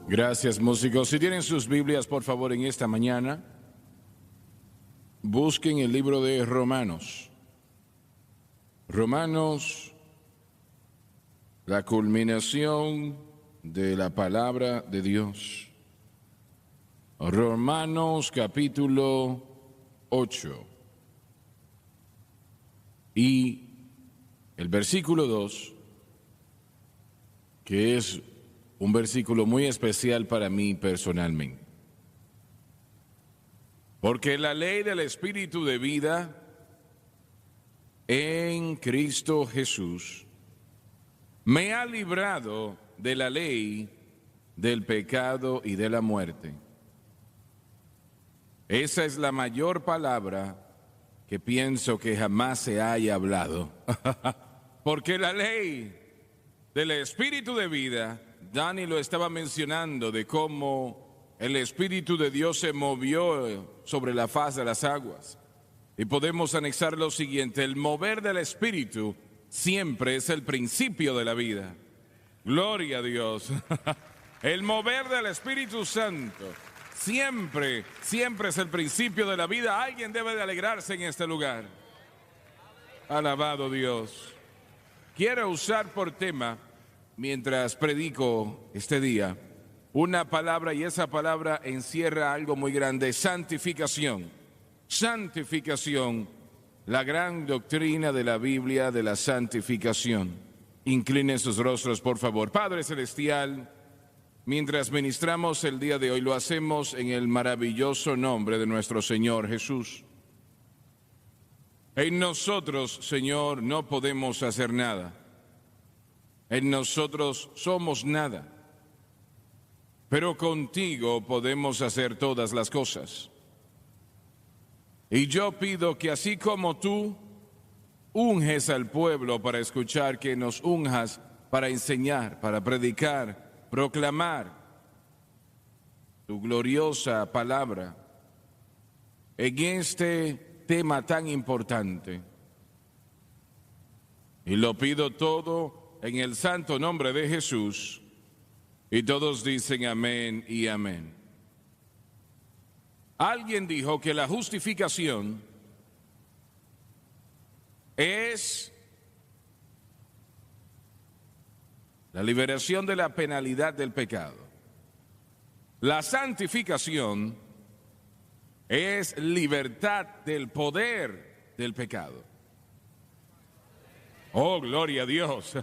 Gracias, músicos. Si tienen sus Biblias, por favor, en esta mañana, busquen el libro de Romanos. Romanos, la culminación de la palabra de Dios. Romanos capítulo 8. Y el versículo 2, que es un versículo muy especial para mí personalmente. Porque la ley del Espíritu de vida en Cristo Jesús me ha librado de la ley del pecado y de la muerte. Esa es la mayor palabra que pienso que jamás se haya hablado. Porque la ley del Espíritu de vida, Dani lo estaba mencionando, de cómo el Espíritu de Dios se movió sobre la faz de las aguas. Y podemos anexar lo siguiente: el mover del Espíritu siempre es el principio de la vida. Gloria a Dios. El mover del Espíritu Santo siempre es el principio de la vida. Alguien debe de alegrarse en este lugar. Alabado Dios. Quiero usar por tema, mientras predico este día, una palabra, y esa palabra encierra algo muy grande: santificación. Santificación, la gran doctrina de la Biblia de la santificación. Inclinen sus rostros, por favor. Padre Celestial, mientras ministramos el día de hoy, lo hacemos en el maravilloso nombre de nuestro Señor Jesús. En nosotros, Señor, no podemos hacer nada. En nosotros somos nada. Pero contigo podemos hacer todas las cosas. Y yo pido que así como tú unges al pueblo para escuchar, que nos unjas para enseñar, para predicar, proclamar tu gloriosa palabra en este tema tan importante. Y lo pido todo en el santo nombre de Jesús. Y todos dicen amén y amén. Alguien dijo que la justificación es la liberación de la penalidad del pecado. La santificación es libertad del poder del pecado. Oh, gloria a Dios.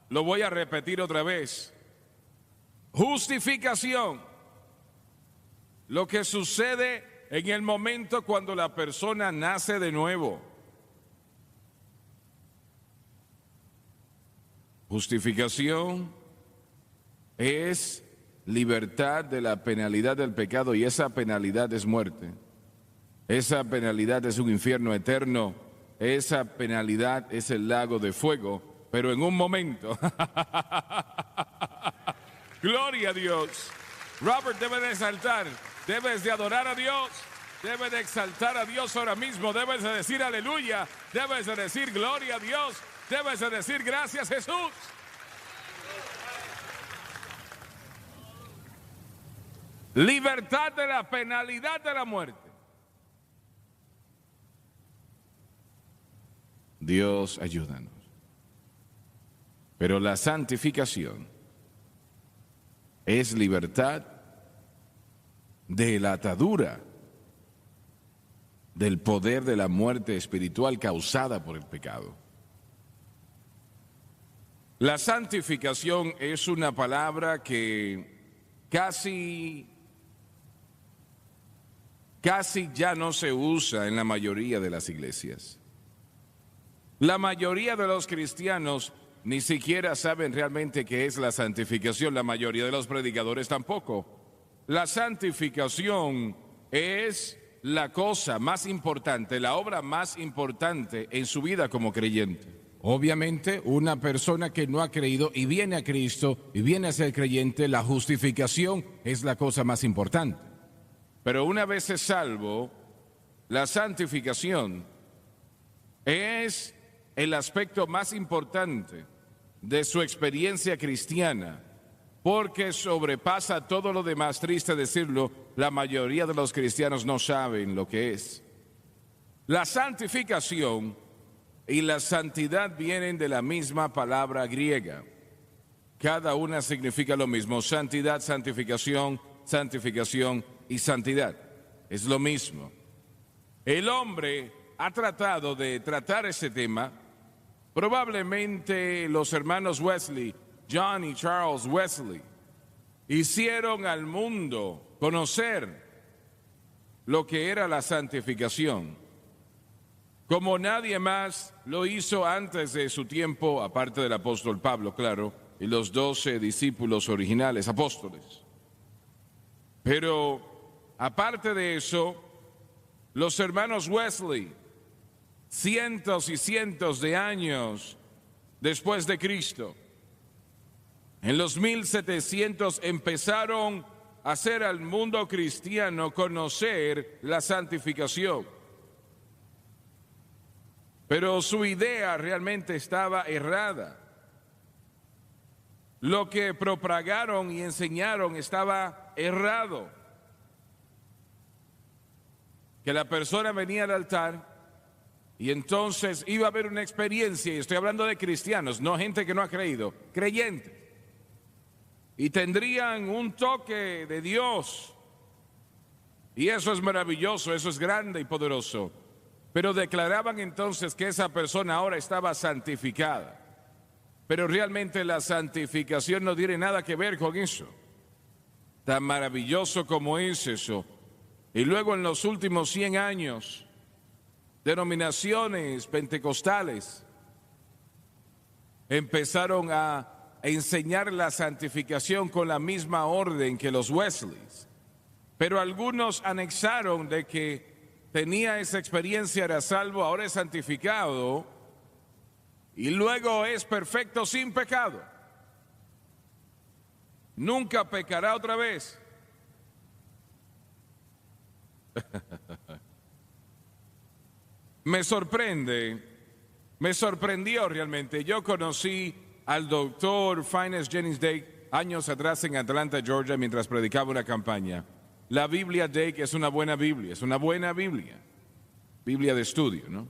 Lo voy a repetir otra vez. Justificación, lo que sucede en el momento cuando la persona nace de nuevo. Justificación es libertad de la penalidad del pecado, y esa penalidad es muerte. Esa penalidad es un infierno eterno. Esa penalidad es el lago de fuego, pero en un momento. Gloria a Dios. Robert debe de saltar. Debes de adorar a Dios, debes de exaltar a Dios ahora mismo, debes de decir aleluya, debes de decir gloria a Dios, debes de decir gracias Jesús. Libertad de la penalidad de la muerte. Dios, ayúdanos. Pero la santificación es libertad de la atadura del poder de la muerte espiritual causada por el pecado. La santificación es una palabra que casi ya no se usa en la mayoría de las iglesias. La mayoría de los cristianos ni siquiera saben realmente qué es la santificación. La mayoría de los predicadores tampoco. La santificación es la cosa más importante, la obra más importante en su vida como creyente. Obviamente, una persona que no ha creído y viene a Cristo y viene a ser creyente, la justificación es la cosa más importante. Pero una vez es salvo, la santificación es el aspecto más importante de su experiencia cristiana. porque sobrepasa todo lo demás. Triste decirlo, la mayoría de los cristianos no saben lo que es. La santificación y la santidad vienen de la misma palabra griega. Cada una significa lo mismo: santidad, santificación, santificación y santidad. Es lo mismo. El hombre ha tratado de tratar ese tema. Probablemente los hermanos Wesley, John y Charles Wesley, hicieron al mundo conocer lo que era la santificación, como nadie más lo hizo antes de su tiempo, aparte del apóstol Pablo, claro, y los 12 discípulos originales, apóstoles. Pero aparte de eso, los hermanos Wesley, cientos y cientos de años después de Cristo, en los 1700 empezaron a hacer al mundo cristiano conocer la santificación. Pero su idea realmente estaba errada. Lo que propagaron y enseñaron estaba errado. Que la persona venía al altar y entonces iba a haber una experiencia, y estoy hablando de cristianos, no gente que no ha creído, creyentes. Y tendrían un toque de Dios. Y eso es maravilloso, eso es grande y poderoso. Pero declaraban entonces que esa persona ahora estaba santificada. Pero realmente la santificación no tiene nada que ver con eso. Tan maravilloso como es eso. Y luego en los últimos 100 años, denominaciones pentecostales empezaron a enseñar la santificación con la misma orden que los Wesleys. Pero algunos anexaron de que tenía esa experiencia, era salvo, ahora es santificado y luego es perfecto sin pecado. Nunca pecará otra vez. Me sorprendió realmente. Yo conocí al doctor Fiennes Jennings Dake años atrás en Atlanta, Georgia, mientras predicaba una campaña. La Biblia Dake es una buena Biblia, Biblia de estudio, ¿no?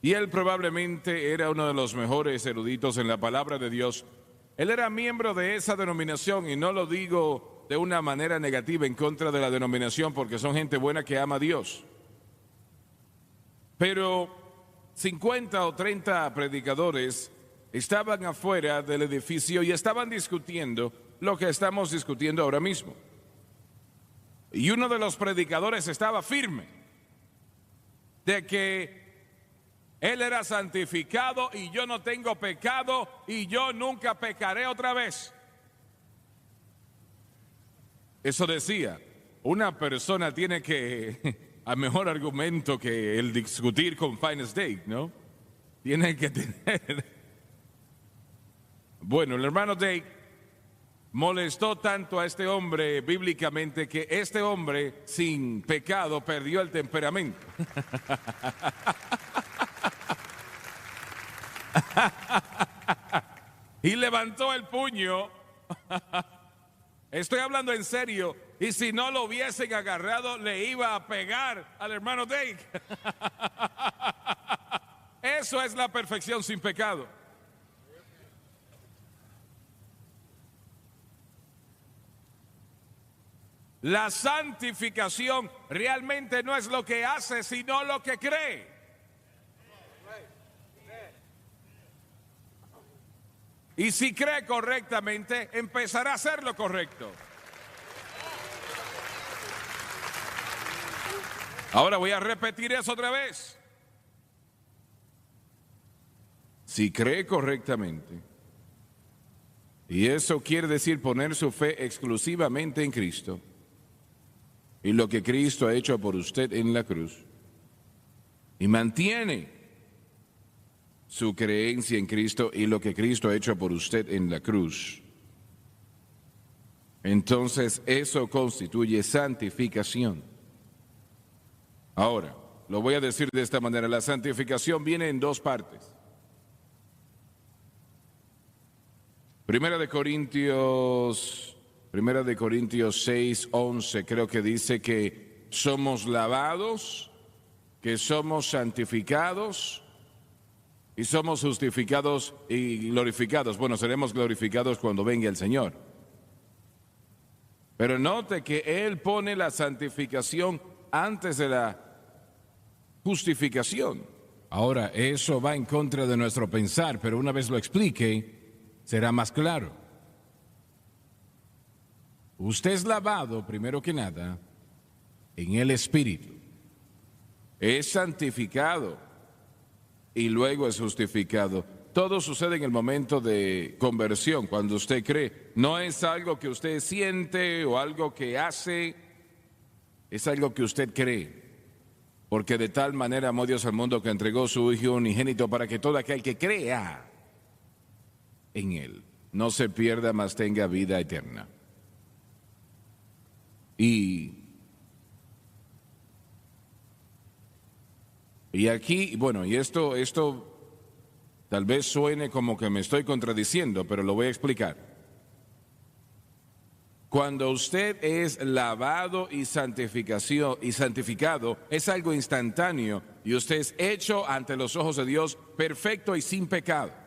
Y él probablemente era uno de los mejores eruditos en la palabra de Dios. Él era miembro de esa denominación, y no lo digo de una manera negativa en contra de la denominación, porque son gente buena que ama a Dios. Pero 50 o 30 predicadores estaban afuera del edificio y estaban discutiendo lo que estamos discutiendo ahora mismo. Y uno de los predicadores estaba firme de que él era santificado y yo no tengo pecado y yo nunca pecaré otra vez. Eso decía, una persona tiene que, a mejor argumento que el discutir con Fiennes Dake, ¿no? Tiene que tener. Bueno, el hermano Dake molestó tanto a este hombre bíblicamente que este hombre sin pecado perdió el temperamento. Y levantó el puño. Estoy hablando en serio. Y si no lo hubiesen agarrado, le iba a pegar al hermano Dake. Eso es la perfección sin pecado. La santificación realmente no es lo que hace, sino lo que cree. Y si cree correctamente, empezará a hacer lo correcto. Ahora voy a repetir eso otra vez. Si cree correctamente, y eso quiere decir poner su fe exclusivamente en Cristo y lo que Cristo ha hecho por usted en la cruz, y mantiene su creencia en Cristo y lo que Cristo ha hecho por usted en la cruz, entonces eso constituye santificación. Ahora, lo voy a decir de esta manera: la santificación viene en dos partes. Primera de Corintios 6:11, creo que dice que somos lavados, que somos santificados y somos justificados y glorificados. Bueno, seremos glorificados cuando venga el Señor. Pero note que Él pone la santificación antes de la justificación. Ahora, eso va en contra de nuestro pensar, pero una vez lo explique, será más claro. Usted es lavado, primero que nada, en el Espíritu. Es santificado y luego es justificado. Todo sucede en el momento de conversión, cuando usted cree. No es algo que usted siente o algo que hace, es algo que usted cree. Porque de tal manera amó Dios al mundo que entregó su Hijo unigénito para que todo aquel que crea en Él no se pierda, mas tenga vida eterna. Y aquí, bueno, y esto tal vez suene como que me estoy contradiciendo, pero lo voy a explicar. Cuando usted es lavado y santificado, es algo instantáneo y usted es hecho ante los ojos de Dios perfecto y sin pecado.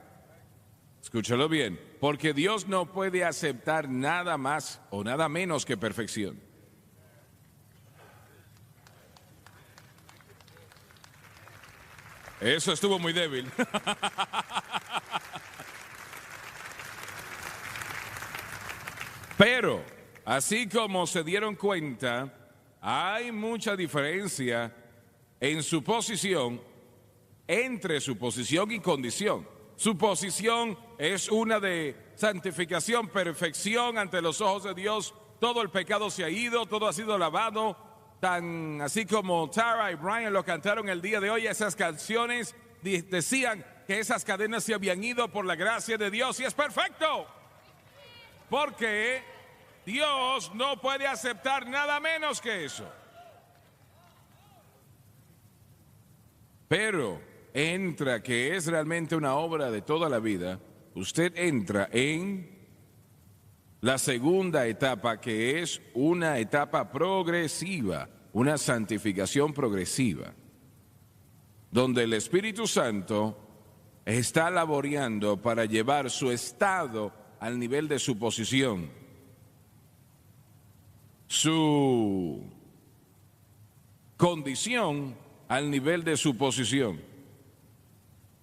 Escúchalo bien, porque Dios no puede aceptar nada más o nada menos que perfección. Eso estuvo muy débil. Pero, así como se dieron cuenta, hay mucha diferencia en su posición, entre su posición y condición. Su posición es una de santificación, perfección ante los ojos de Dios. Todo el pecado se ha ido, todo ha sido lavado. Tan así como Tara y Brian lo cantaron el día de hoy, esas canciones decían que esas cadenas se habían ido por la gracia de Dios y es perfecto. Porque Dios no puede aceptar nada menos que eso. Pero entra, que es realmente una obra de toda la vida, usted entra en la segunda etapa, que es una etapa progresiva, una santificación progresiva, donde el Espíritu Santo está laboreando para llevar su estado al nivel de su posición, su condición al nivel de su posición.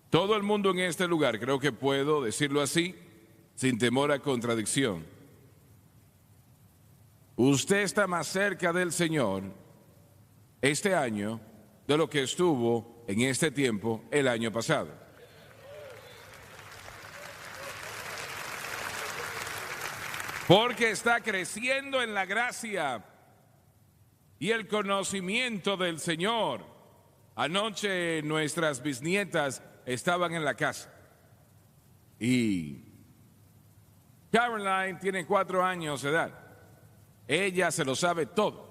Todo el mundo en este lugar, creo que puedo decirlo así, sin temor a contradicción, usted está más cerca del Señor este año de lo que estuvo en este tiempo el año pasado. Porque está creciendo en la gracia y el conocimiento del Señor. Anoche nuestras bisnietas estaban en la casa y Caroline tiene 4 años de edad. Ella se lo sabe todo.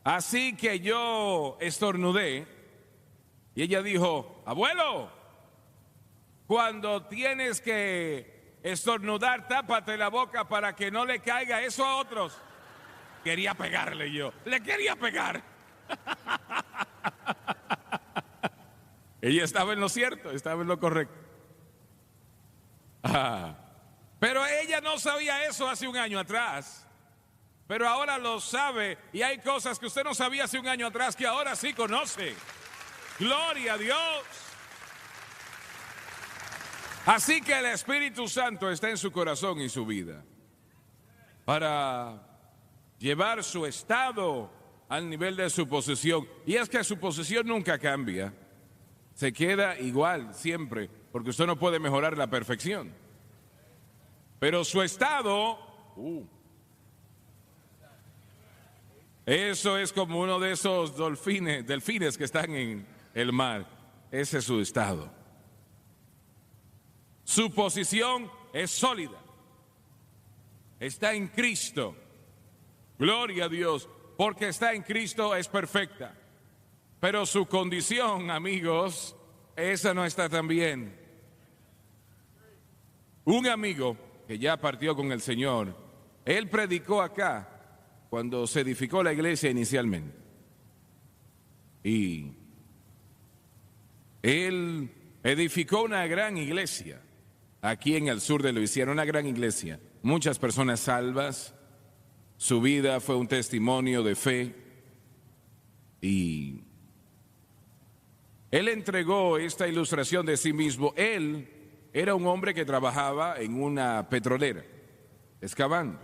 Así que yo estornudé y ella dijo: abuelo, cuando tienes que estornudar, tápate la boca para que no le caiga eso a otros. Quería pegarle yo, le quería pegar. Ella estaba en lo cierto, estaba en lo correcto. Pero ella no sabía eso hace un año atrás. Pero ahora lo sabe y hay cosas que usted no sabía hace un año atrás que ahora sí conoce. Gloria a Dios. Así que el Espíritu Santo está en su corazón y su vida para llevar su estado al nivel de su posición. Y es que su posición nunca cambia. Se queda igual siempre, porque usted no puede mejorar la perfección. Pero su estado, eso es como uno de esos delfines que están en el mar. Ese es su estado. Su posición es sólida. Está en Cristo. Gloria a Dios, porque está en Cristo es perfecta. Pero su condición, amigos, esa no está tan bien. Un amigo que ya partió con el Señor, él predicó acá cuando se edificó la iglesia inicialmente. Y él edificó una gran iglesia aquí en el sur de Luisiana, una gran iglesia. Muchas personas salvas, su vida fue un testimonio de fe. Y él entregó esta ilustración de sí mismo. Él era un hombre que trabajaba en una petrolera, excavando.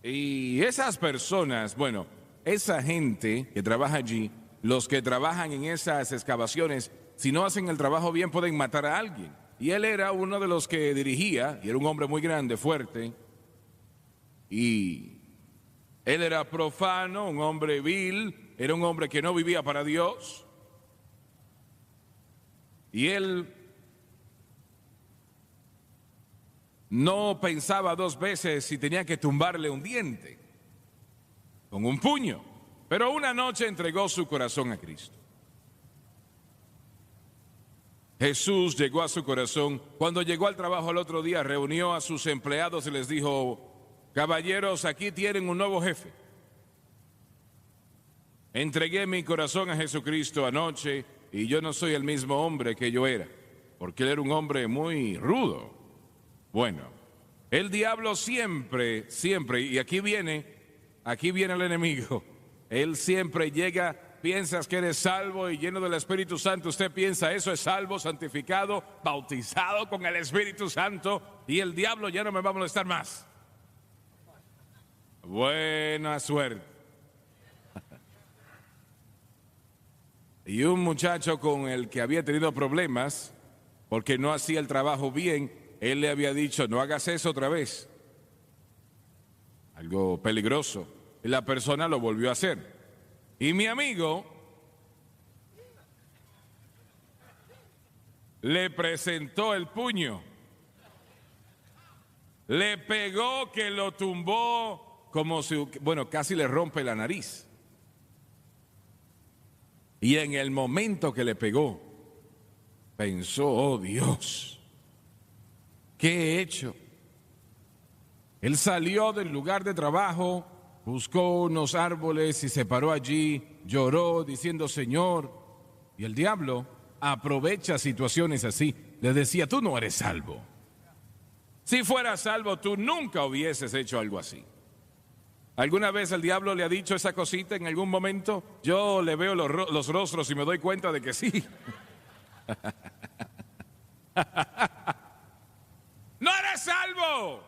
Y esas personas, bueno, esa gente que trabaja allí, los que trabajan en esas excavaciones, si no hacen el trabajo bien pueden matar a alguien. Y él era uno de los que dirigía, y era un hombre muy grande, fuerte, y él era profano, un hombre vil, era un hombre que no vivía para Dios, y él no pensaba dos veces si tenía que tumbarle un diente con un puño, pero una noche entregó su corazón a Cristo. Jesús llegó a su corazón. Cuando llegó al trabajo el otro día, reunió a sus empleados y les dijo: caballeros, aquí tienen un nuevo jefe. Entregué mi corazón a Jesucristo anoche y yo no soy el mismo hombre que yo era, porque él era un hombre muy rudo. Bueno, el diablo siempre, y aquí viene el enemigo. Él siempre llega. Piensas que eres salvo y lleno del Espíritu Santo. Usted piensa eso es salvo, santificado, bautizado con el Espíritu Santo, y el diablo ya no me va a molestar más. Buena suerte. Y un muchacho con el que había tenido problemas porque no hacía el trabajo bien, él le había dicho: no hagas eso otra vez. Algo peligroso. Y la persona lo volvió a hacer. Y mi amigo le presentó el puño, le pegó que lo tumbó como si, bueno, casi le rompe la nariz. Y en el momento que le pegó, pensó: oh Dios, ¿qué he hecho? Él salió del lugar de trabajo, buscó unos árboles y se paró allí, lloró diciendo: Señor. Y el diablo aprovecha situaciones así. Le decía: tú no eres salvo. Si fueras salvo, tú nunca hubieses hecho algo así. ¿Alguna vez el diablo le ha dicho esa cosita en algún momento? Yo le veo los rostros y me doy cuenta de que sí. ¡No eres salvo!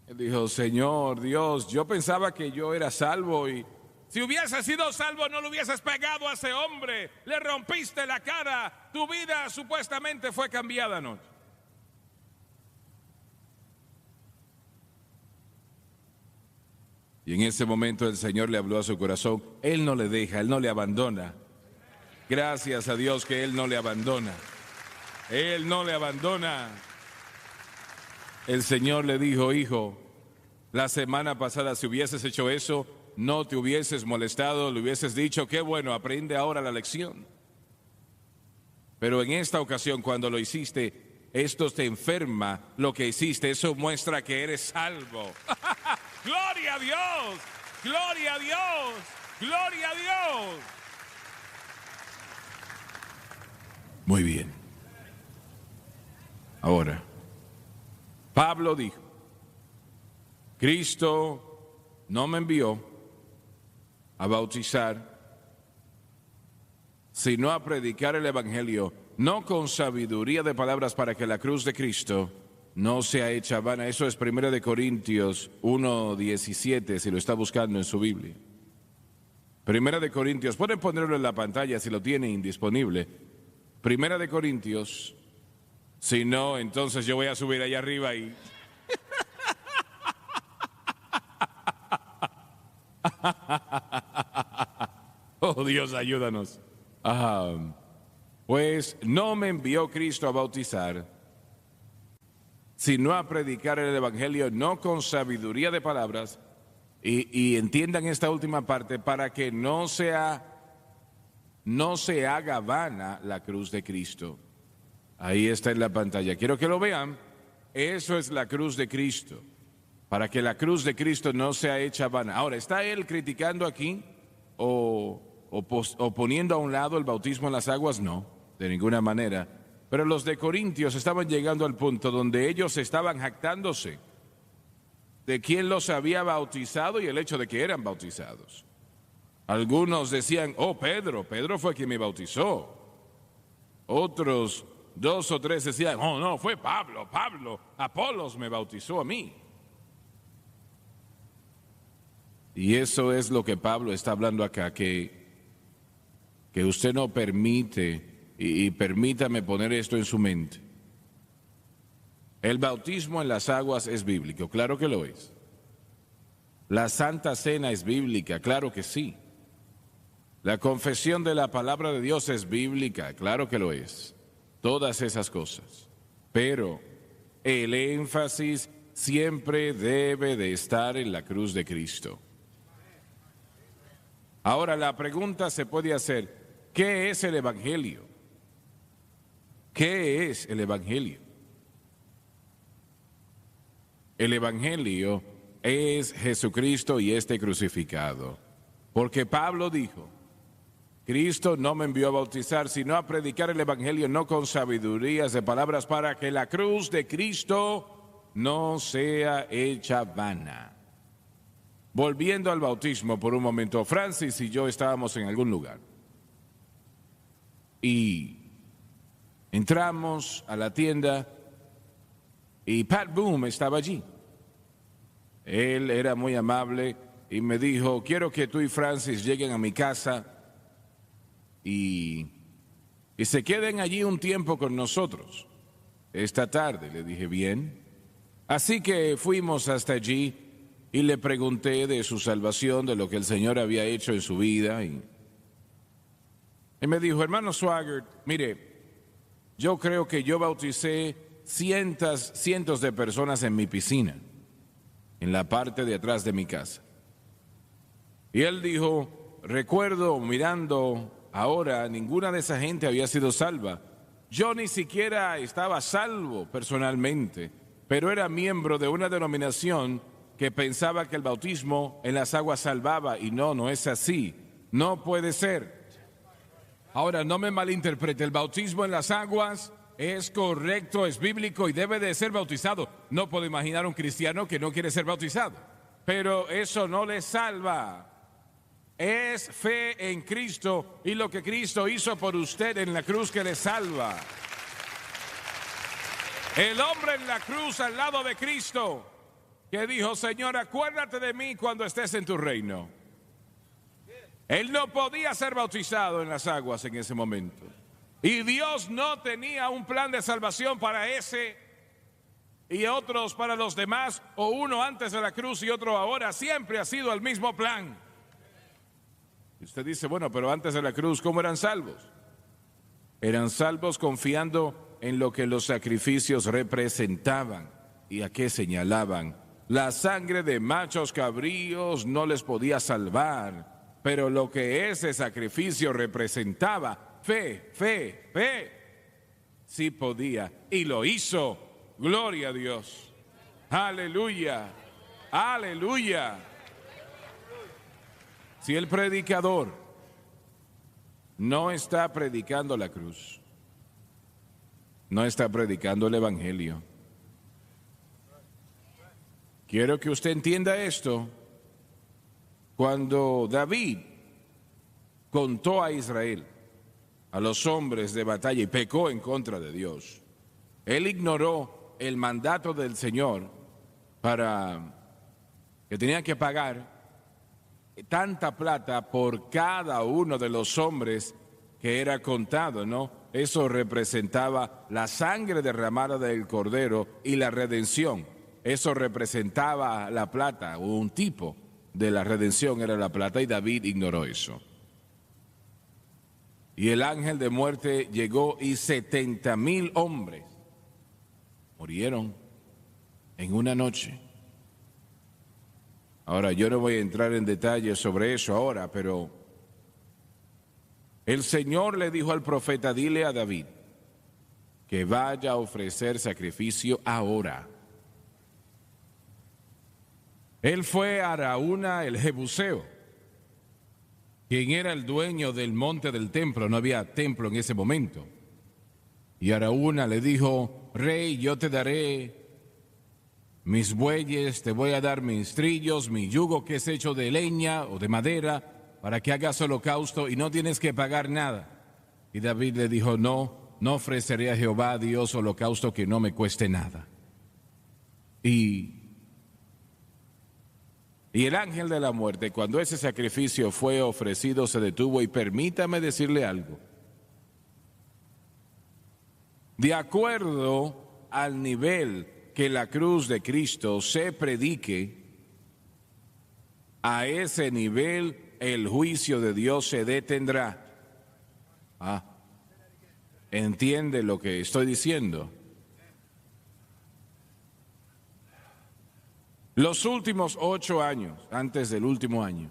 Él dijo: Señor Dios, yo pensaba que yo era salvo, y si hubiese sido salvo no le hubieses pegado a ese hombre, le rompiste la cara, tu vida supuestamente fue cambiada anoche. Y en ese momento el Señor le habló a su corazón. Él no le deja, Él no le abandona. Gracias a Dios que Él no le abandona. Él no le abandona. El Señor le dijo: hijo, la semana pasada si hubieses hecho eso, no te hubieses molestado, le hubieses dicho: qué bueno, aprende ahora la lección. Pero en esta ocasión, cuando lo hiciste, esto te enferma lo que hiciste, eso muestra que eres salvo. ¡Gloria a Dios! ¡Gloria a Dios! ¡Gloria a Dios! Muy bien. Ahora, Pablo dijo: Cristo no me envió a bautizar, sino a predicar el Evangelio, no con sabiduría de palabras, para que la cruz de Cristo no sea hecha vana. Eso es 1 Corintios 1:17, si lo está buscando en su Biblia. 1 Corintios, pueden ponerlo en la pantalla si lo tienen disponible. 1 Corintios, si no, entonces yo voy a subir allá arriba y... Oh Dios, ayúdanos. Pues no me envió Cristo a bautizar, sino a predicar el Evangelio, no con sabiduría de palabras, y entiendan esta última parte, para que no se haga vana la cruz de Cristo. Ahí está en la pantalla. Quiero que lo vean. Eso es la cruz de Cristo. Para que la cruz de Cristo no sea hecha vana. Ahora, ¿está él criticando aquí o poniendo a un lado el bautismo en las aguas? No, de ninguna manera. Pero los de Corintios estaban llegando al punto donde ellos estaban jactándose de quién los había bautizado y el hecho de que eran bautizados. Algunos decían, oh, Pedro fue quien me bautizó. Otros, 2 o 3 decían, oh, no, fue Pablo, Apolos me bautizó a mí. Y eso es lo que Pablo está hablando acá, que usted no permite, y permítame poner esto en su mente. El bautismo en las aguas es bíblico, claro que lo es. La Santa Cena es bíblica, claro que sí. La confesión de la palabra de Dios es bíblica, claro que lo es. Todas esas cosas. Pero el énfasis siempre debe de estar en la cruz de Cristo. Ahora la pregunta se puede hacer, ¿qué es el Evangelio? ¿Qué es el Evangelio? El Evangelio es Jesucristo y este crucificado. Porque Pablo dijo, Cristo no me envió a bautizar, sino a predicar el Evangelio no con sabidurías de palabras para que la cruz de Cristo no sea hecha vana. Volviendo al bautismo por un momento, Francis y yo estábamos en algún lugar y entramos a la tienda y Pat Boone estaba allí. Él era muy amable y me dijo, quiero que tú y Francis lleguen a mi casa y se queden allí un tiempo con nosotros. Esta tarde, le dije, bien. Así que fuimos hasta allí y le pregunté de su salvación, de lo que el Señor había hecho en su vida. Y me dijo, hermano Swaggart, mire, yo creo que yo bauticé cientos de personas en mi piscina, en la parte de atrás de mi casa. Y él dijo, recuerdo mirando ahora, ninguna de esa gente había sido salva. Yo ni siquiera estaba salvo personalmente, pero era miembro de una denominación que pensaba que el bautismo en las aguas salvaba, y no es así. No puede ser. Ahora, no me malinterprete, el bautismo en las aguas es correcto, es bíblico y debe de ser bautizado. No puedo imaginar un cristiano que no quiere ser bautizado, pero eso no le salva. Es fe en Cristo y lo que Cristo hizo por usted en la cruz que le salva. El hombre en la cruz al lado de Cristo que dijo, Señor, acuérdate de mí cuando estés en tu reino. Él no podía ser bautizado en las aguas en ese momento. Y Dios no tenía un plan de salvación para ese y otros para los demás, o uno antes de la cruz y otro ahora. Siempre ha sido el mismo plan. Y usted dice, bueno, pero antes de la cruz, ¿cómo eran salvos? Eran salvos confiando en lo que los sacrificios representaban y a qué señalaban. La sangre de machos cabríos no les podía salvar, pero lo que ese sacrificio representaba, fe, sí podía, y lo hizo. Gloria a Dios. Aleluya, aleluya. Si el predicador no está predicando la cruz, no está predicando el Evangelio. Quiero que usted entienda esto. Cuando David contó a Israel, a los hombres de batalla, y pecó en contra de Dios, él ignoró el mandato del Señor para que tenían que pagar tanta plata por cada uno de los hombres que era contado, ¿no? Eso representaba la sangre derramada del Cordero y la redención. Eso representaba la plata, o un tipo de la redención era la plata, y David ignoró eso. Y el ángel de muerte llegó y 70,000 hombres murieron en una noche. Ahora, yo no voy a entrar en detalles sobre eso ahora, pero el Señor le dijo al profeta, dile a David que vaya a ofrecer sacrificio ahora. Él fue a Araúna el Jebuseo, quien era el dueño del monte del templo. No había templo en ese momento. Y Araúna le dijo: Rey, yo te daré mis bueyes, te voy a dar mis trillos, mi yugo que es hecho de leña o de madera, para que hagas holocausto y no tienes que pagar nada. Y David le dijo: no ofreceré a Jehová Dios holocausto que no me cueste nada. Y el ángel de la muerte, cuando ese sacrificio fue ofrecido, se detuvo. Y permítame decirle algo. De acuerdo al nivel que la cruz de Cristo se predique, a ese nivel el juicio de Dios se detendrá. ¿Entiende lo que estoy diciendo? Los últimos 8 años, antes del último año,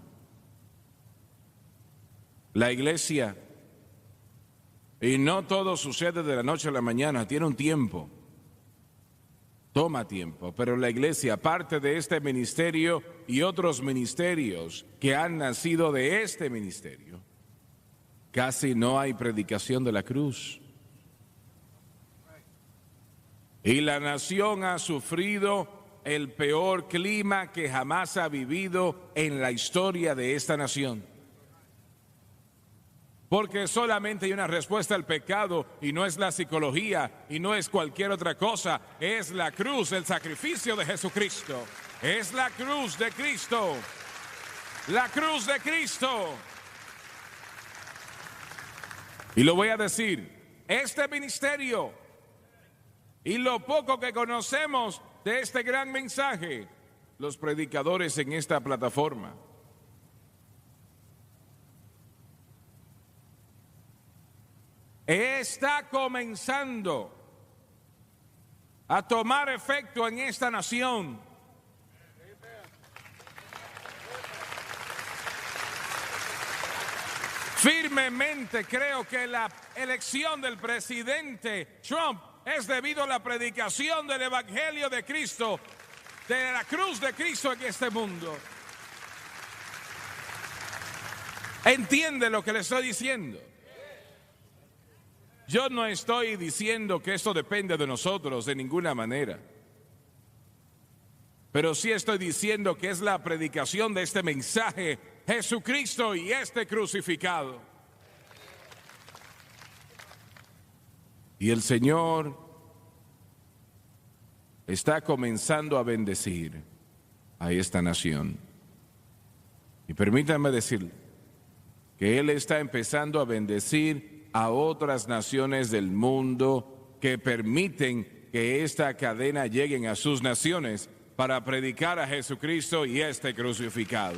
la iglesia, y no todo sucede de la noche a la mañana, tiene un tiempo, toma tiempo, pero la iglesia, parte de este ministerio y otros ministerios que han nacido de este ministerio, casi no hay predicación de la cruz. Y la nación ha sufrido el peor clima que jamás ha vivido en la historia de esta nación. Porque solamente hay una respuesta al pecado, y no es la psicología y no es cualquier otra cosa, es la cruz, el sacrificio de Jesucristo. Es la cruz de Cristo. La cruz de Cristo. Y lo voy a decir, este ministerio y lo poco que conocemos de este gran mensaje, los predicadores en esta plataforma, está comenzando a tomar efecto en esta nación. Firmemente creo que la elección del presidente Trump es debido a la predicación del Evangelio de Cristo, de la cruz de Cristo en este mundo. ¿Entiende lo que le estoy diciendo? Yo no estoy diciendo que esto depende de nosotros de ninguna manera, pero sí estoy diciendo que es la predicación de este mensaje, Jesucristo y este crucificado. Y el Señor está comenzando a bendecir a esta nación. Y permítanme decirle que Él está empezando a bendecir a otras naciones del mundo que permiten que esta cadena llegue a sus naciones para predicar a Jesucristo y este crucificado.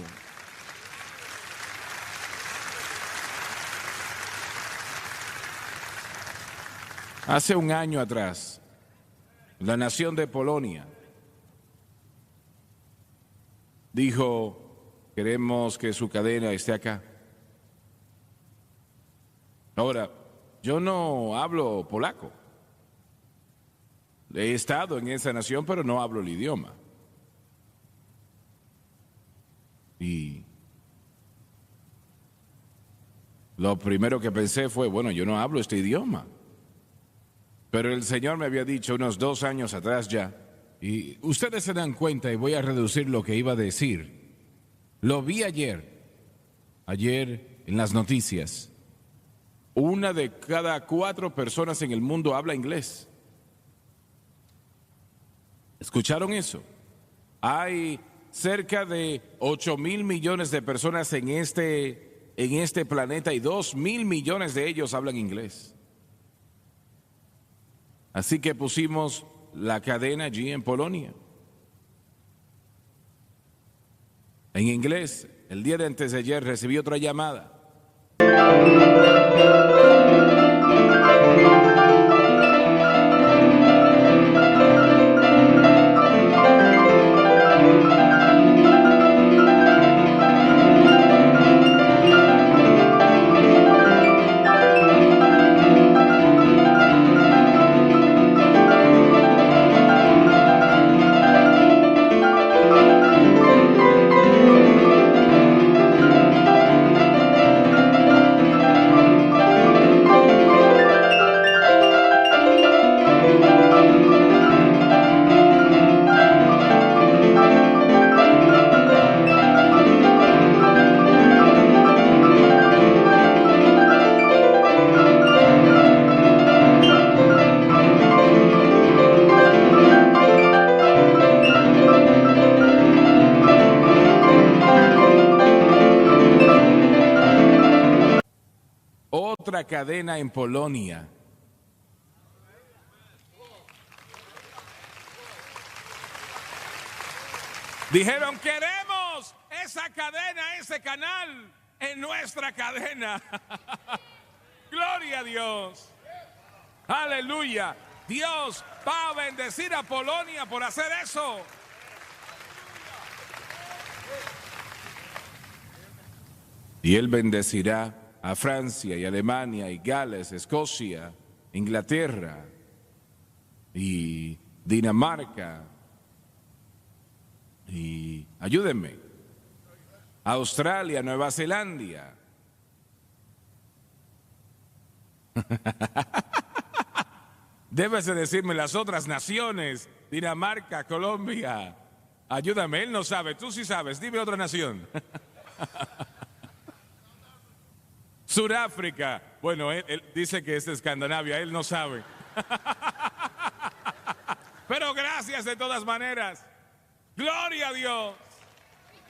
Hace un año atrás, la nación de Polonia dijo: queremos que su cadena esté acá. Ahora, yo no hablo polaco. He estado en esa nación, pero no hablo el idioma. Y lo primero que pensé fue, bueno, yo no hablo este idioma. Pero el Señor me había dicho unos 2 años atrás ya, y ustedes se dan cuenta, y voy a reducir lo que iba a decir. Lo vi ayer en las noticias. 1 de cada 4 personas en el mundo habla inglés. ¿Escucharon eso? Hay cerca de 8,000 millones de personas en este planeta y 2,000 millones de ellos hablan inglés. Así que pusimos la cadena allí en Polonia. En inglés, el día de antes de ayer recibí otra llamada. cadena en Polonia. Dijeron, queremos esa cadena, ese canal en nuestra cadena. Gloria a Dios. Aleluya. Dios va a bendecir a Polonia por hacer eso. Y Él bendecirá a Francia y Alemania y Gales, Escocia, Inglaterra y Dinamarca. Y ayúdenme, Australia, Nueva Zelanda. Debes de decirme las otras naciones, Dinamarca, Colombia. Ayúdame, él no sabe, tú sí sabes, dime otra nación. Sudáfrica, bueno, él dice que es de Escandinavia, él no sabe. Pero gracias de todas maneras. Gloria a Dios,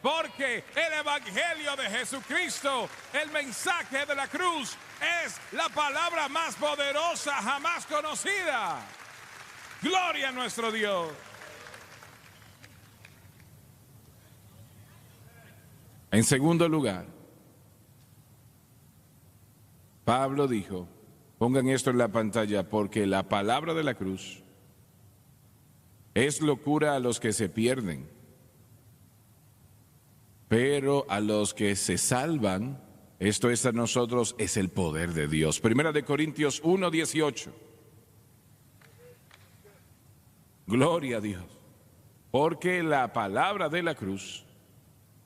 porque el Evangelio de Jesucristo, el mensaje de la cruz, es la palabra más poderosa jamás conocida. Gloria a nuestro Dios. En segundo lugar, Pablo dijo, pongan esto en la pantalla, porque la palabra de la cruz es locura a los que se pierden, pero a los que se salvan, esto es a nosotros, es el poder de Dios. Primera de Corintios 1:18. Gloria a Dios. Porque la palabra de la cruz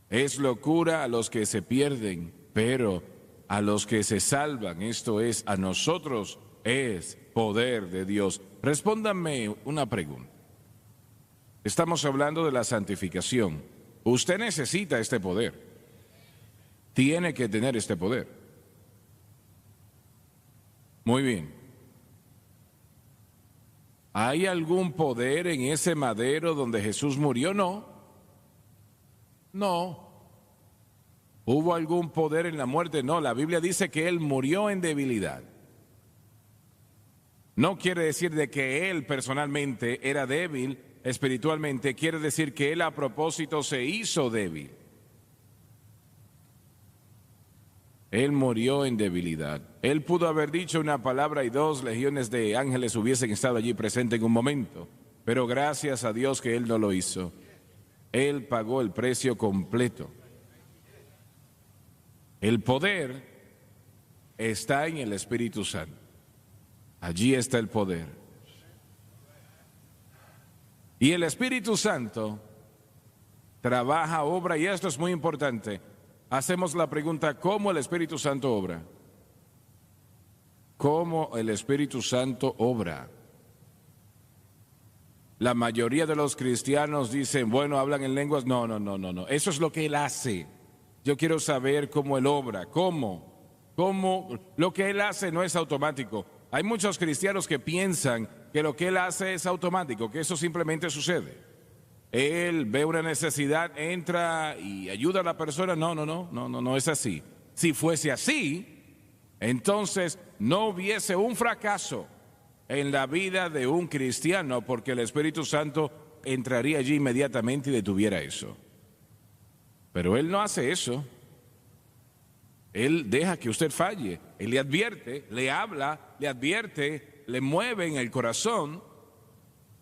es locura a los que se pierden, pero a los que se salvan, esto es a nosotros, es poder de Dios. Respóndanme una pregunta. Estamos hablando de la santificación. Usted necesita este poder. Tiene que tener este poder. Muy bien. ¿Hay algún poder en ese madero donde Jesús murió? No. No. ¿Hubo algún poder en la muerte? No. La Biblia dice que Él murió en debilidad. No quiere decir de que Él personalmente era débil espiritualmente, quiere decir que Él a propósito se hizo débil. Él murió en debilidad. Él pudo haber dicho una palabra y 2 legiones de ángeles hubiesen estado allí presentes en un momento, pero gracias a Dios que Él no lo hizo. Él pagó el precio completo. El poder está en el Espíritu Santo. Allí está el poder. Y el Espíritu Santo trabaja, obra, y esto es muy importante. Hacemos la pregunta, ¿cómo el Espíritu Santo obra? ¿Cómo el Espíritu Santo obra? La mayoría de los cristianos dicen, bueno, hablan en lenguas. No. Eso es lo que Él hace. Yo quiero saber cómo Él obra. ¿Cómo? Lo que Él hace no es automático. Hay muchos cristianos que piensan que lo que Él hace es automático, que eso simplemente sucede. Él ve una necesidad, entra y ayuda a la persona. No es así. Si fuese así, entonces no hubiese un fracaso en la vida de un cristiano, porque el Espíritu Santo entraría allí inmediatamente y detuviera eso. Pero Él no hace eso. Él deja que usted falle. Él le advierte, le habla, le advierte, le mueve en el corazón,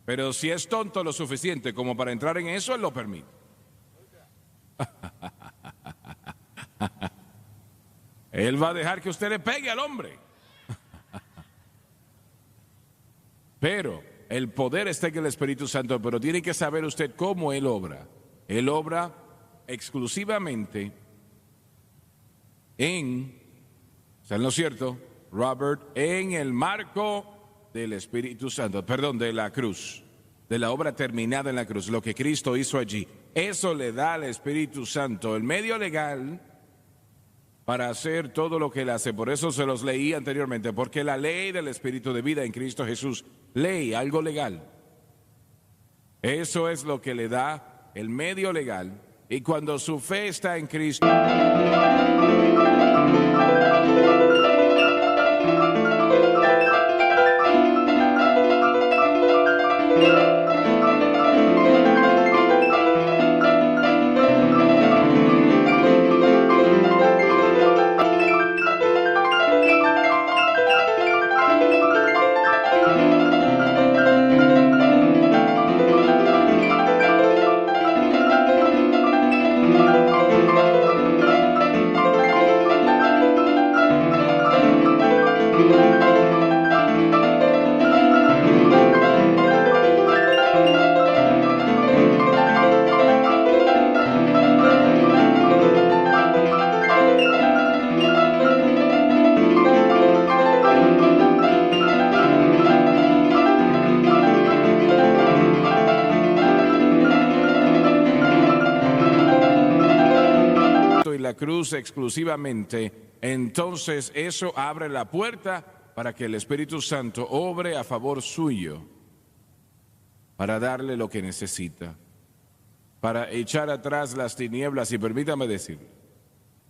pero si es tonto lo suficiente como para entrar en eso, Él lo permite. Él va a dejar que usted le pegue al hombre. Pero el poder está en el Espíritu Santo, pero tiene que saber usted cómo Él obra. Él obra exclusivamente ¿están lo cierto, Robert? En el marco del Espíritu Santo, perdón, de la cruz, de la obra terminada en la cruz, lo que Cristo hizo allí. Eso le da al Espíritu Santo el medio legal para hacer todo lo que Él hace. Por eso se los leí anteriormente, porque la ley del Espíritu de vida en Cristo Jesús, ley, algo legal. Eso es lo que le da el medio legal. Y cuando su fe está en Cristo, cruz exclusivamente, entonces eso abre la puerta para que el Espíritu Santo obre a favor suyo, para darle lo que necesita, para echar atrás las tinieblas. Y permítame decir,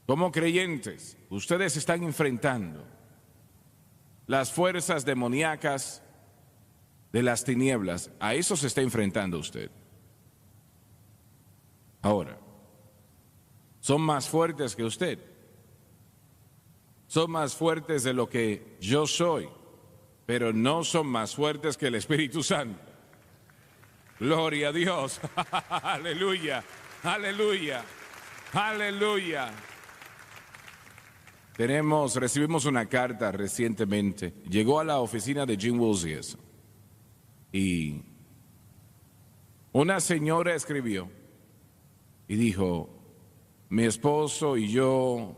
como creyentes, ustedes están enfrentando las fuerzas demoníacas de las tinieblas. A eso se está enfrentando usted. Ahora, son más fuertes que usted. Son más fuertes de lo que yo soy, pero no son más fuertes que el Espíritu Santo. Gloria a Dios. Aleluya, aleluya, aleluya. Recibimos una carta recientemente. Llegó a la oficina de Jim Woolsey y una señora escribió y dijo: mi esposo y yo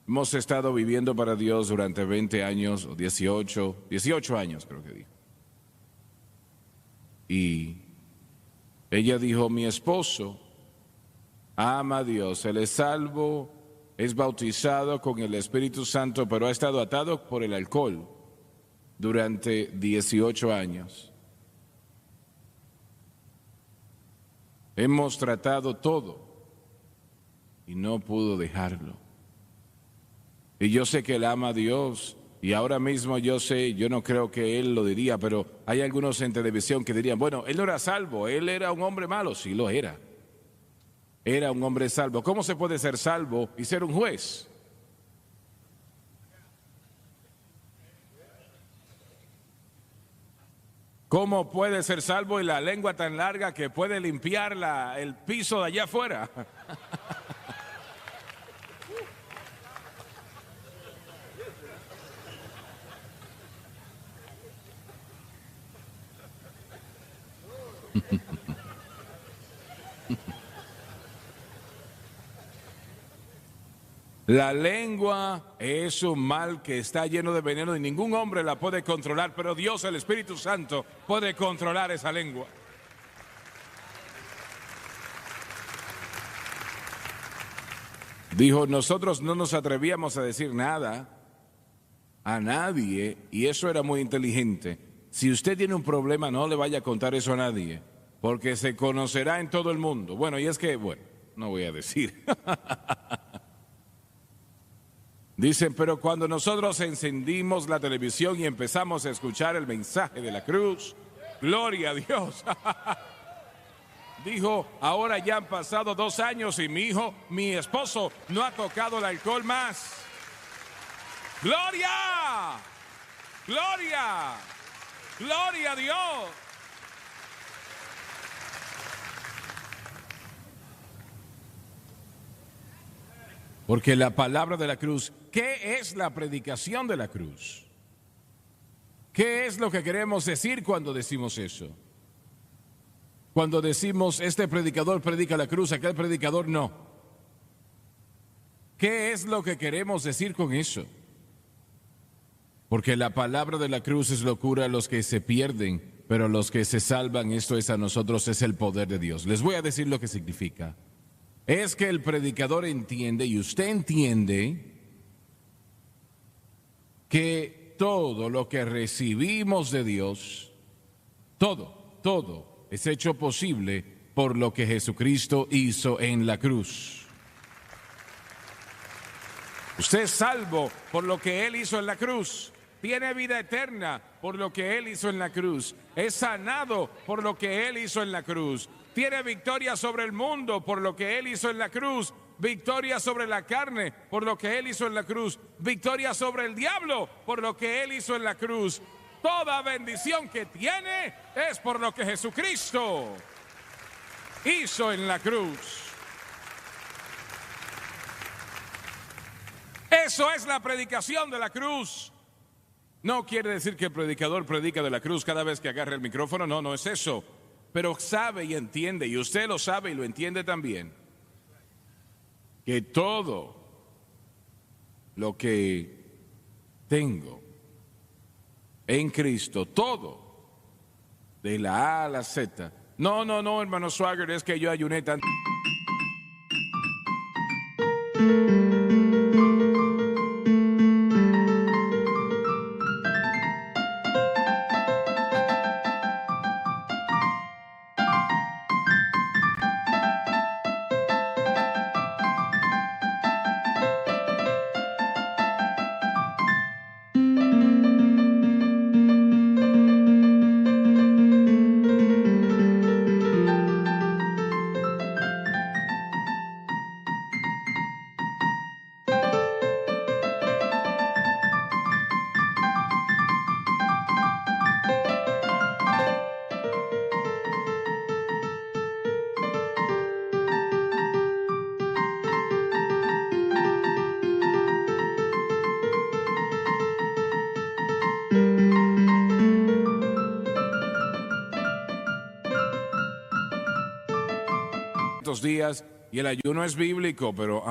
hemos estado viviendo para Dios durante 20 años, o 18 años creo que dijo. Y ella dijo: mi esposo ama a Dios, él es salvo, es bautizado con el Espíritu Santo, pero ha estado atado por el alcohol durante 18 años. Hemos tratado todo y no pudo dejarlo. Y yo sé que él ama a Dios, y ahora mismo yo no creo que él lo diría, pero hay algunos en televisión que dirían: bueno, él no era salvo, él era un hombre malo. Sí lo era. Era un hombre salvo. ¿Cómo se puede ser salvo y ser un juez? ¿Cómo puede ser salvo y la lengua tan larga que puede limpiar el piso de allá afuera? La lengua es un mal que está lleno de veneno y ningún hombre la puede controlar, pero Dios, el Espíritu Santo, puede controlar esa lengua. Dijo: nosotros no nos atrevíamos a decir nada a nadie, y eso era muy inteligente. Si usted tiene un problema, no le vaya a contar eso a nadie, porque se conocerá en todo el mundo. Bueno, y es que, no voy a decir. Dicen: pero cuando nosotros encendimos la televisión y empezamos a escuchar el mensaje de la cruz, gloria a Dios. Dijo: ahora ya han pasado 2 años y mi esposo no ha tocado el alcohol más. ¡Gloria! ¡Gloria! ¡Gloria a Dios! Porque la palabra de la cruz, ¿qué es la predicación de la cruz? ¿Qué es lo que queremos decir cuando decimos eso? Cuando decimos: este predicador predica la cruz, aquel predicador no. ¿Qué es lo que queremos decir con eso? Porque la palabra de la cruz es locura a los que se pierden, pero los que se salvan, esto es a nosotros, es el poder de Dios. Les voy a decir lo que significa. Es que el predicador entiende, y usted entiende, que todo lo que recibimos de Dios, todo es hecho posible por lo que Jesucristo hizo en la cruz. Usted es salvo por lo que Él hizo en la cruz. Tiene vida eterna por lo que Él hizo en la cruz. Es sanado por lo que Él hizo en la cruz. Tiene victoria sobre el mundo por lo que Él hizo en la cruz. Victoria sobre la carne por lo que Él hizo en la cruz. Victoria sobre el diablo por lo que Él hizo en la cruz. Toda bendición que tiene es por lo que Jesucristo hizo en la cruz. Eso es la predicación de la cruz. No quiere decir que el predicador predica de la cruz cada vez que agarra el micrófono. No es eso. Pero sabe y entiende, y usted lo sabe y lo entiende también, que todo lo que tengo en Cristo, todo, de la A a la Z. No, hermano Swagger, es que yo ayuné tanto. Días y el ayuno es bíblico, pero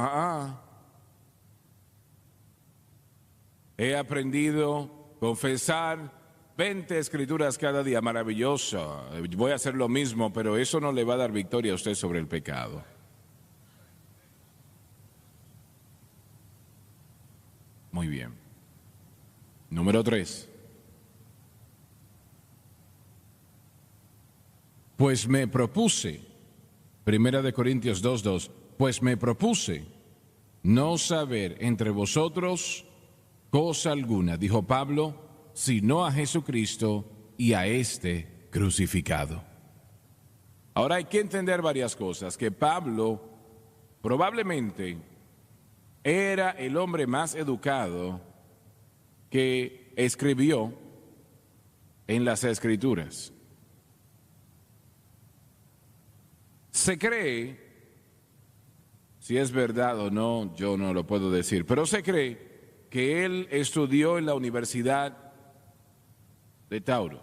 he aprendido a confesar 20 escrituras cada día, maravilloso. Voy a hacer lo mismo, pero eso no le va a dar victoria a usted sobre el pecado. Muy bien. Número 3. Pues me propuse, Primera de Corintios 2:2, pues me propuse no saber entre vosotros cosa alguna, dijo Pablo, sino a Jesucristo y a este crucificado. Ahora hay que entender varias cosas, que Pablo probablemente era el hombre más educado que escribió en las Escrituras. Se cree, si es verdad o no, yo no lo puedo decir, pero se cree que él estudió en la Universidad de Tauro,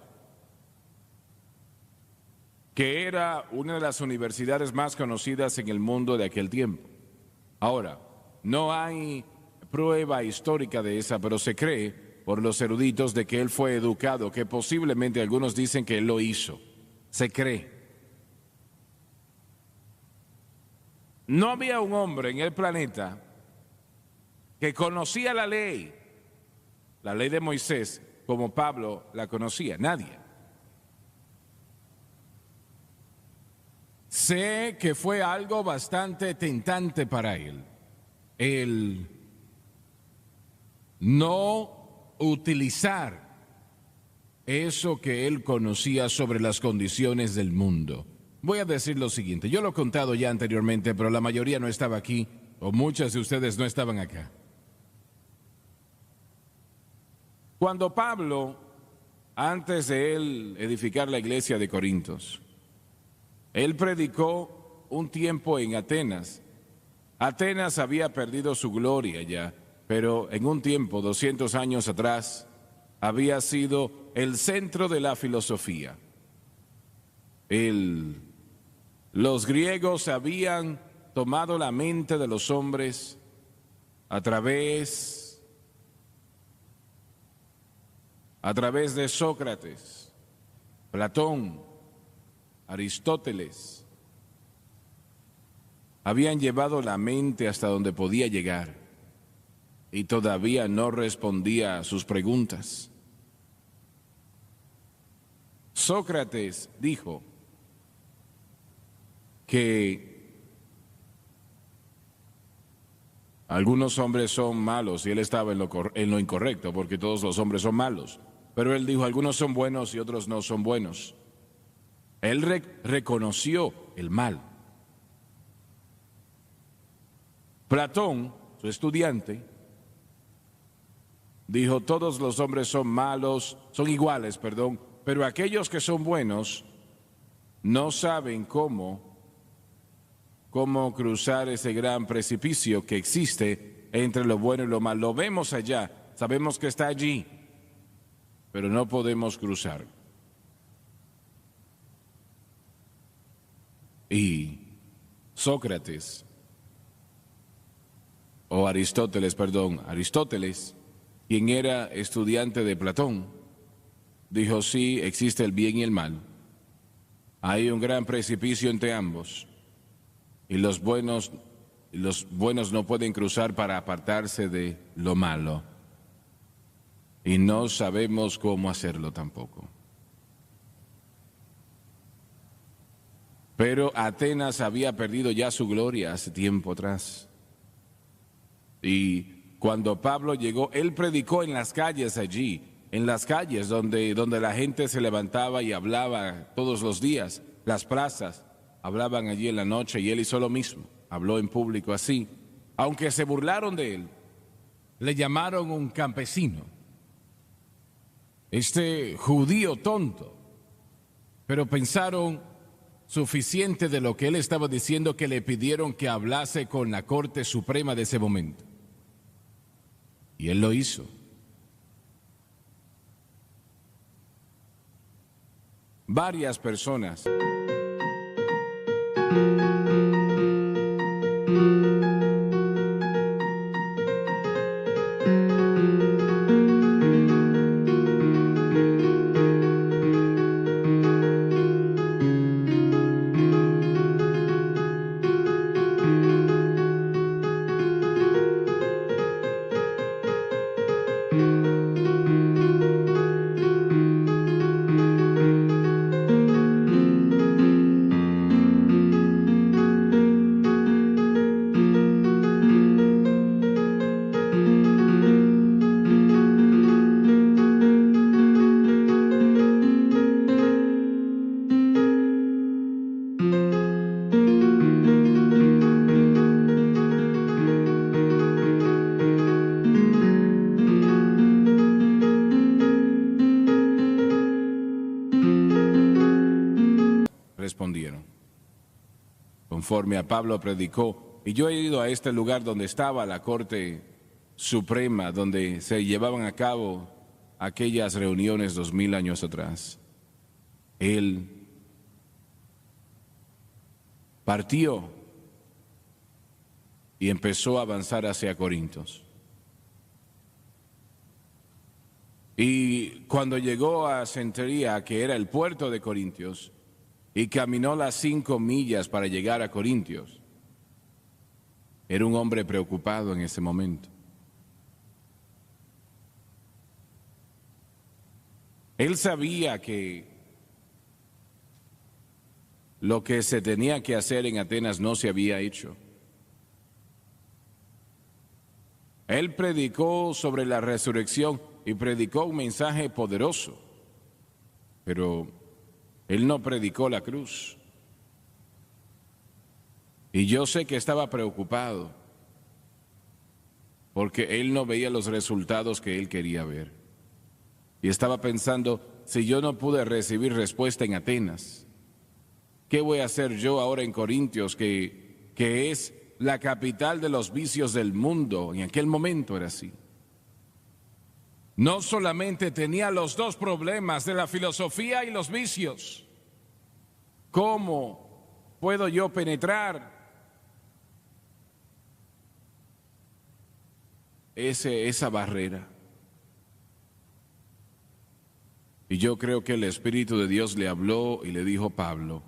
que era una de las universidades más conocidas en el mundo de aquel tiempo. Ahora, no hay prueba histórica de esa, pero se cree por los eruditos de que él fue educado, que posiblemente algunos dicen que él lo hizo. Se cree. No había un hombre en el planeta que conocía la ley de Moisés, como Pablo la conocía. Nadie. Sé que fue algo bastante tentante para él, el no utilizar eso que él conocía sobre las condiciones del mundo. Voy a decir lo siguiente, yo lo he contado ya anteriormente, pero la mayoría no estaba aquí, o muchas de ustedes no estaban acá. Cuando Pablo, antes de él edificar la iglesia de Corintios, él predicó un tiempo en Atenas. Atenas había perdido su gloria ya, pero en un tiempo, 200 años atrás, había sido el centro de la filosofía. Los griegos habían tomado la mente de los hombres a través de Sócrates, Platón, Aristóteles. Habían llevado la mente hasta donde podía llegar y todavía no respondía a sus preguntas. Sócrates dijo que algunos hombres son malos y él estaba en lo incorrecto, porque todos los hombres son malos. Pero él dijo, algunos son buenos y otros no son buenos. Él reconoció el mal. Platón, su estudiante, dijo, todos los hombres son malos, son iguales, pero aquellos que son buenos no saben cómo cruzar ese gran precipicio que existe entre lo bueno y lo malo. Lo vemos allá, sabemos que está allí, pero no podemos cruzar. Y Aristóteles, quien era estudiante de Platón, dijo, sí, existe el bien y el mal. Hay un gran precipicio entre ambos. Y los buenos los buenos no pueden cruzar para apartarse de lo malo. Y no sabemos cómo hacerlo tampoco. Pero Atenas había perdido ya su gloria hace tiempo atrás. Y cuando Pablo llegó, él predicó en las calles allí, en las calles donde la gente se levantaba y hablaba todos los días, las plazas, hablaban allí en la noche y él hizo lo mismo, habló en público así. Aunque se burlaron de él, le llamaron un campesino, este judío tonto, pero pensaron suficiente de lo que él estaba diciendo que le pidieron que hablase con la Corte Suprema de ese momento. Y él lo hizo. Varias personas respondieron, conforme a Pablo predicó. Y yo he ido a este lugar donde estaba la Corte Suprema, donde se llevaban a cabo aquellas reuniones 2000 años atrás. Él partió y empezó a avanzar hacia Corintios. Y cuando llegó a Centuria, que era el puerto de Corintios, y caminó las 5 millas para llegar a Corintios, era un hombre preocupado en ese momento. Él sabía que lo que se tenía que hacer en Atenas no se había hecho. Él predicó sobre la resurrección y predicó un mensaje poderoso, pero él no predicó la cruz. Y yo sé que estaba preocupado porque él no veía los resultados que él quería ver. Y estaba pensando, si yo no pude recibir respuesta en Atenas, ¿qué voy a hacer yo ahora en Corintios, que es la capital de los vicios del mundo? En aquel momento era así. No solamente tenía los dos problemas de la filosofía y los vicios. ¿Cómo puedo yo penetrar esa barrera? Y yo creo que el Espíritu de Dios le habló y le dijo: Pablo,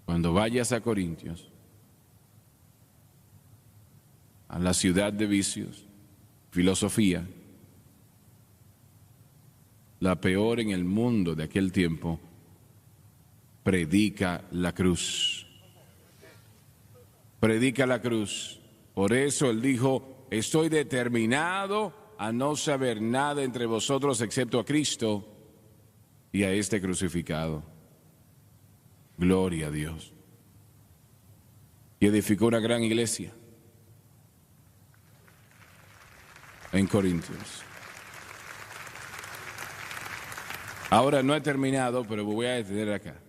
cuando vayas a Corintios, a la ciudad de vicios, filosofía, la peor en el mundo de aquel tiempo, predica la cruz. Predica la cruz. Por eso él dijo: estoy determinado a no saber nada entre vosotros excepto a Cristo y a este crucificado. Gloria a Dios. Y edificó una gran iglesia en Corintios. Ahora no he terminado, pero me voy a detener acá.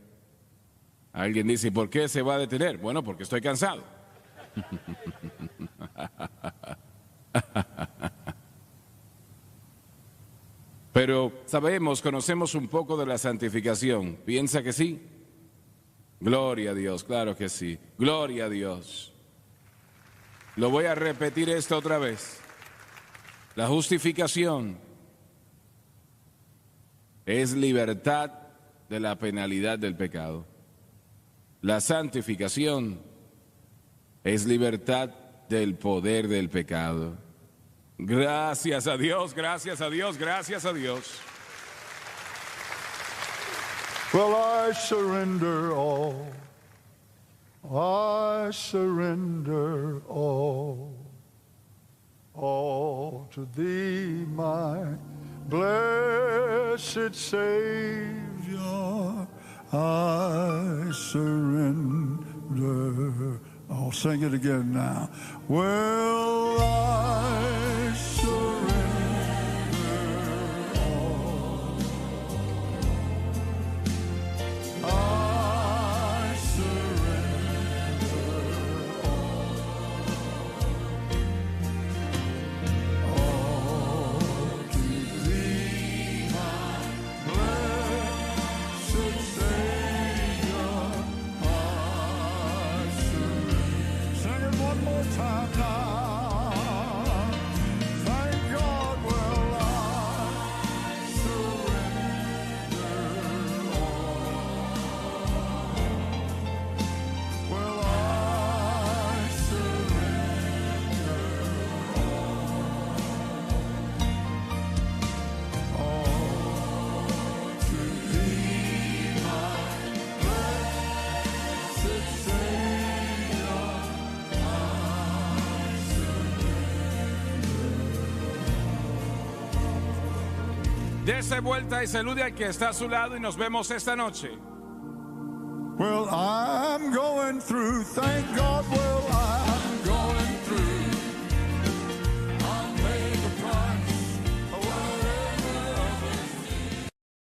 Alguien dice: ¿por qué se va a detener? Bueno, porque estoy cansado. Pero sabemos, conocemos un poco de la santificación. ¿Piensa que sí? Gloria a Dios, claro que sí. Gloria a Dios. Lo voy a repetir esto otra vez. La justificación es libertad de la penalidad del pecado. La santificación es libertad del poder del pecado. Gracias a Dios, gracias a Dios, gracias a Dios. Well, I surrender all. I surrender all to thee, my blessed Savior. I surrender. I'll sing it again now. Well, I surrender all. I surrender all to thee, my blessed Savior. I surrender. Sing it one more time now. Thank God, well, I surrender all. Well, I surrender all to thee, my blessed Savior. Dese vuelta y salude al que está a su lado y nos vemos esta noche. Well, I'm going through, thank God, well, I